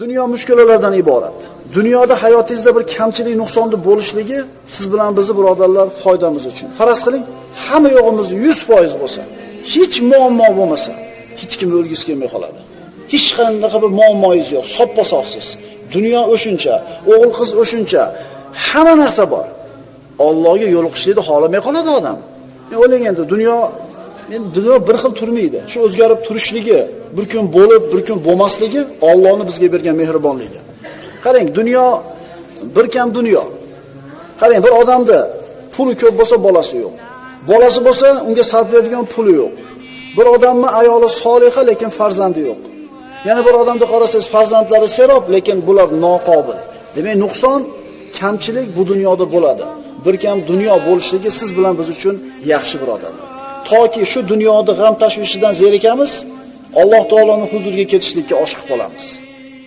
Dunyo mushkulalardan iborat. Dunyoda hayotingizda bir kamchilik, nuqsonni bo'lishligi siz bilan bizni birodarlar foydamiz uchun. Faraz qiling, hamma yo'g'imiz 100% bo'lsa, hech muammo bo'lmasa, hech kim o'lgisi kelmay qoladi. Hech qanday bir muammoingiz yo'q, soppa-sog'siz. Dunyo o'shuncha, o'g'il qiz o'shuncha, hamma narsa bor. Allohga yo'liqishlikni xohlamay qoladi odam. Men o'ylayman endi dunyo bir xil turmaydi. Shu o'zgarib turishligi, bir kun bo'lib, bir kun bo'lmasligi Allohning bizga bergan mehribonligi. Qarang, dunyo bir kam dunyo. Qarang, bir odamda puli ko'p bo'lsa, bolasi yo'q. Bolasi bo'lsa, unga sarflaydigan puli yo'q. Bir odamni ayoli soliha, lekin farzandi yo'q. Yana bir odamda qarasangiz, farzandlari serob, lekin bular noqobil. Demak, nuqson, kamchilik bu dunyoda bo'ladi. Bir kam dunyo bo'lishligi siz bilan biz uchun yaxshi birodarlar. Toki shu dunyoda g'am tashvishidan zerikamiz, Alloh taoloning huzuriga ketishlikka oshiq qolamiz.